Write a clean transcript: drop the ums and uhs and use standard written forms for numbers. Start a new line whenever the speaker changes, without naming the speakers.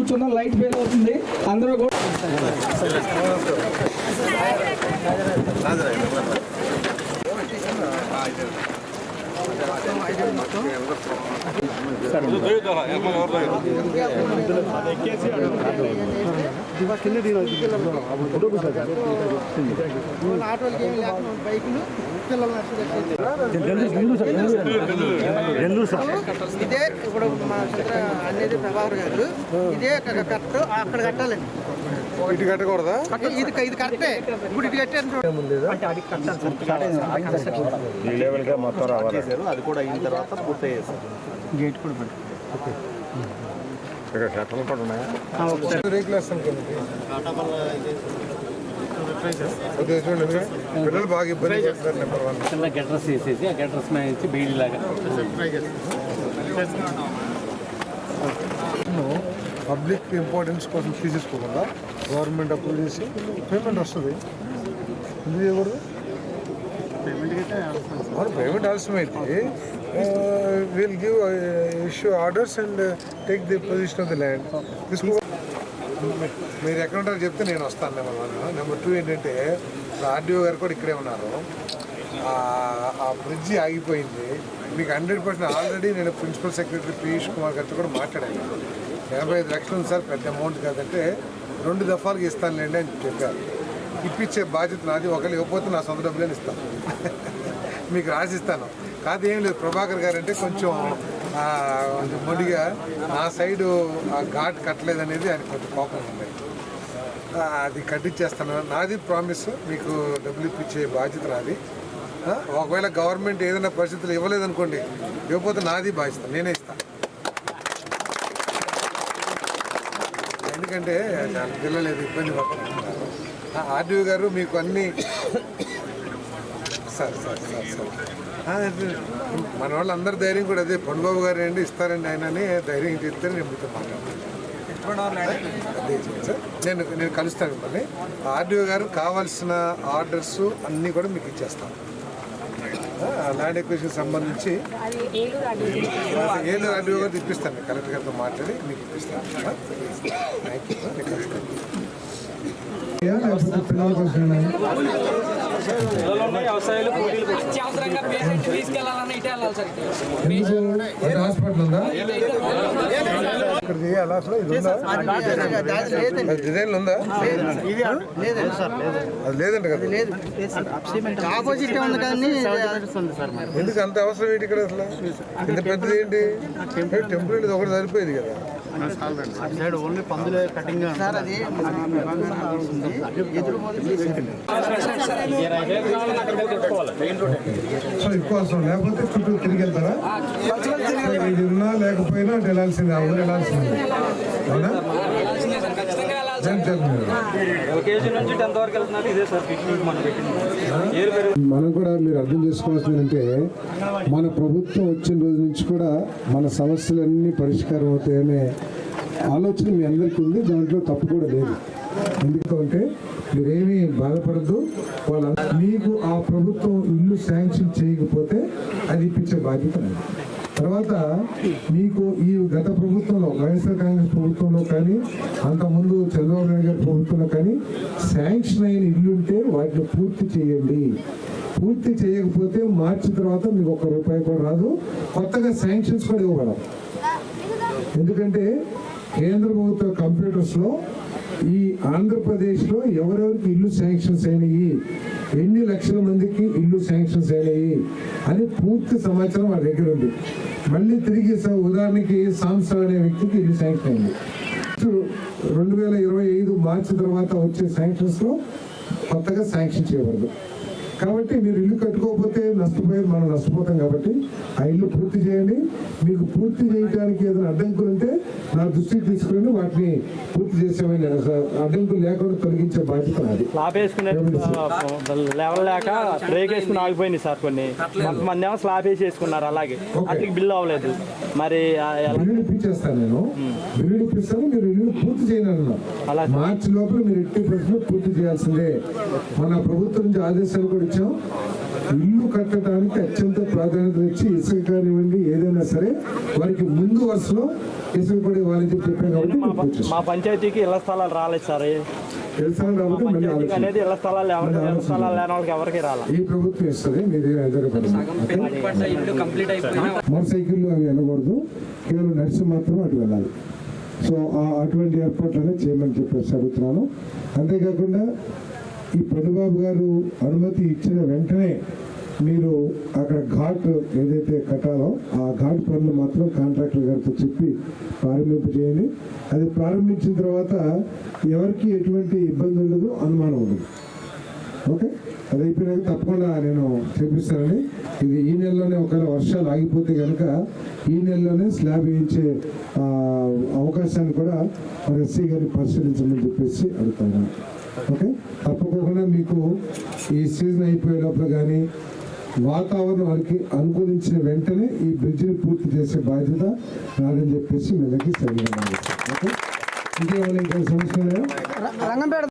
కూర్చున్న light fail అవుతుంది. అందరూ కూడా
ఇదే ఇప్పుడు మన చిత్ర అనేది ప్రభాకర్ గారు ఇదే కరెక్ట్ అక్కడ కట్టాలండి.
ఇటు కట్టకూడదా?
ఇది కరెక్టే. ఇప్పుడు ఇటు కట్టారు
మొత్తం రావాలి.
అది కూడా అయిన తర్వాత పూర్తయ్యేది సార్.
గేట్ కూడా
ఇక్కడ కట్టలు కూడా ఉన్నాయా? పిల్లలు బాగా ఇబ్బంది చేస్తారు. నెంబర్ 1
చిన్న గెటర్స్ వేసేసి ఆ గెటర్స్ మీద ఇచ్చి బీడీ లాగా
పబ్లిక్ ఇంపార్టెన్స్ కోసం తీసేసుకోకుండా గవర్నమెంట్ అప్రూవ్ చేసి పేమెంట్ వస్తుంది. ఎందుకు చేయకూడదు? పేమెంట్ అవసరమైతే will give issue orders and take the position of the land. తీసుకో. మీరు ఎక్కడ ఉంటారో చెప్తే నేను వస్తాను. నెంబర్ 1. నెంబర్ 2 ఏంటంటే ఆర్డీఓ గారు కూడా ఇక్కడే ఉన్నారు. ఆ బ్రిడ్జి ఆగిపోయింది. మీకు 100% ఆల్రెడీ నేను ప్రిన్సిపల్ సెక్రటరీ పీయూష్ కుమార్ గారితో కూడా మాట్లాడాను. 85 లక్షలు ఉంది సార్, పెద్ద అమౌంట్ కాదంటే 2 దఫాలుగా ఇస్తానులేండి అని చెప్పారు. ఇప్పించే బాధ్యత నాది. ఒకళ్ళు ఇవ్వకపోతే నా సొంత డబ్బులని ఇస్తాను. మీకు రాసిస్తాను. కాదు ఏం లేదు. ప్రభాకర్ గారు అంటే కొంచెం మొండిగా నా సైడు ఆ ఘాట్ కట్టలేదనేది ఆయన కొంచెం కోపం ఉంది. అది కట్టించేస్తాను. నాది ప్రామిస్. మీకు డబ్బులు ఇప్పించే బాధ్యత నాది. ఒకవేళ గవర్నమెంట్ ఏదైనా పరిస్థితులు ఇవ్వలేదనుకోండి, ఇవ్వకపోతే నాది బాధ్యత, నేనే ఇస్తాను. ఎందుకంటే పిల్లలేదు, ఇబ్బంది పడుతున్నారు. ఆర్డీఓ గారు మీకు అన్నీ సార్ మన వాళ్ళు అందరు ధైర్యం కూడా అదే. పండుబాబు గారు అండి ఇస్తారండి ఆయన అని ధైర్యం చెప్తే నేను మీతో మాట్లాడతాను. నేను కలుస్తాను మిమ్మల్ని. ఆర్డీఓ గారు కావాల్సిన ఆర్డర్స్ అన్నీ కూడా మీకు ఇచ్చేస్తాను. ల్యాండ్ ఎక్విజిషన్ సంబంధించి ఏలూరు ఆర్డీఓ గారు ఇప్పిస్తాను. కలెక్టర్ గారితో మాట్లాడి మీకు ఇప్పిస్తాను. Thank you. హాస్పిటల్ ఉందా? ఇక్కడ చేయాలా? అసలు ఇది ఉందా? డిజైన్లు ఉందా? అది లేదంట కదా.
ఆపోజిట్ ఉంది కానీ
ఎందుకు అంత అవసరం ఏంటి ఇక్కడ? అసలు ఇంత పెద్దది ఏంటి? టెంపుల్ ఒకటి సరిపోయేది కదా.
ఓన్లీ పందులే కటింగ్
సార్ అది
సో ఎక్కువ లేకపోతే చుట్టూ తిరిగి వెళ్తారా? ఇది ఉన్నా లేకపోయినా అటు వెళ్ళాల్సిందే. ఆ ఊరు వెళ్ళాల్సిందే. అవునా? మనం కూడా మీరు అర్థం చేసుకోవాల్సింది అంటే మన ప్రభుత్వం వచ్చిన రోజు నుంచి కూడా మన సమస్యలన్నీ పరిష్కారం అవుతాయనే ఆలోచన మీ అందరికీ ఉంది. దాంట్లో తప్పు కూడా లేదు. ఎందుకంటే మీరేమీ బాధపడద్దు. మీకు ఆ ప్రభుత్వం ఇల్లు శాంక్షన్ చేయకపోతే అది ఇప్పించే బాధ్యత లేదు. తర్వాత మీకు ఈ గత ప్రభుత్వంలో వైఎస్ఆర్ కాంగ్రెస్ ప్రభుత్వంలో కానీ అంతకుముందు చంద్రబాబు నాయుడు గారి ప్రభుత్వంలో కానీ శాంక్షన్ అయిన ఇల్లుంటే వాటిని పూర్తి చేయండి. పూర్తి చేయకపోతే మార్చి తర్వాత మీకు ₹1 కూడా రాదు. కొత్తగా శాంక్షన్స్ కూడా ఇవ్వడం. ఎందుకంటే కేంద్ర ప్రభుత్వ కంప్యూటర్స్లో ఈ ఆంధ్రప్రదేశ్లో ఎవరెవరికి ఇల్లు శాంక్షన్స్ అయినాయి, ఎన్ని లక్షల మందికి ఇల్లు శాంక్షన్స్ అయినాయి అని పూర్తి సమాచారం వాళ్ళ దగ్గర ఉంది. మళ్ళీ తిరిగి ఉదాహరణకి సాంసర్ అనే వ్యక్తికి ఇల్లు శాంక్షన్ అయింది. 2025 మార్చి తర్వాత వచ్చే శాంక్షన్స్లో కొత్తగా శాంక్షన్ చేయబడదు. కాబట్టి మీరు ఇల్లు కట్టుకోకపోతే మనం నష్టపోతాం. కాబట్టి ఆ ఇల్లు పూర్తి చేయండి. మీకు పూర్తి చేయడానికి ఏదైనా అడ్డంకులు ఉంటే నా దృష్టికి తీసుకుని వాటిని పూర్తి చేసేమని అడ్డంకులు లేకుండా తొలగించే బాధ్యత నాది.
లెవెల్ లేక బ్రేక్ వేసుకుని ఆగిపోయింది సార్. కొన్ని కొంతమంది ఏమో స్లాబ్ వేసి వేసుకున్నారు. అలాగే అట్లకి బిల్ అవ్వలేదు. మరి
బిల్లులు ఇప్పించేస్తాను. నేను బిల్లులు ఇప్పిస్తాను. మీరు ఇల్లు పూర్తి చేయను. మార్చి లోపల మీరు 80% పూర్తి చేయాల్సిందే. మన ప్రభుత్వం నుంచి ఆదేశాలు కూడా ఇచ్చాం. ఇల్లు కట్టడానికి అత్యంత ప్రాధాన్యత ఇచ్చి ఇసుక కానివ్వండి ఏదైనా సరే వారికి ముందు వరుసలో ఇసుక పడి వాళ్ళకి చెప్పాం కాబట్టి మీకు వచ్చేసి.
మా పంచాయతీకి ఇళ్ల స్థలాలు రాలేదు సార్.
తెలుసాను కాబట్టి మళ్ళీ
పంచాయతీకి
ఆలోచన
అనేది ఇళ్ల స్థలాలు ఇళ్ల స్థలాలు లేని వాళ్ళకి ఎవరికి రాలా.
ఈ ప్రభుత్వం ఇస్తుంది, మీరు ఎదురుపడింది. మోటార్ సైకిళ్ళు అవి వెళ్ళకూడదు, కేవలం నడిచి మాత్రం అటు వెళ్ళాలి. సో అటువంటి ఏర్పాట్లనే చేయమని చెప్పేసి అడుగుతున్నాను. అంతేకాకుండా ఈ పెనుబాబు గారు అనుమతి ఇచ్చిన వెంటనే మీరు అక్కడ ఘాట్ ఏదైతే కట్టాలో ఆ ఘాట్ పనులు మాత్రం కాంట్రాక్టర్ గారితో చెప్పి ప్రారంభింపు చేయండి. అది ప్రారంభించిన తర్వాత ఎవరికి ఎటువంటి ఇబ్బంది ఉండదు, అనుమానం ఉండదు. ఓకే, అది అయిపోయినాక తప్పకుండా నేను చేపిస్తానని. ఇది ఈ నెలలోనే ఒకవేళ వర్షాలు ఆగిపోతే కనుక ఈ నెలలోనే స్లాబ్ వేయించే అవకాశాన్ని కూడా మరి ఎస్సీ గారిని పరిశీలించమని చెప్పేసి అడుగుతాను. ఓకే, తప్పకుండా మీకు ఈ సీజన్ అయిపోయే లోపల కానీ వాతావరణం వారికి అనుకూలించిన వెంటనే ఈ బ్రిడ్జిని పూర్తి చేసే బాధ్యత నాదని చెప్పేసి వీళ్ళకి సరిగ్గా. ఓకే, ఇంకేమైనా ఇంకా సమస్య
రంగంపేట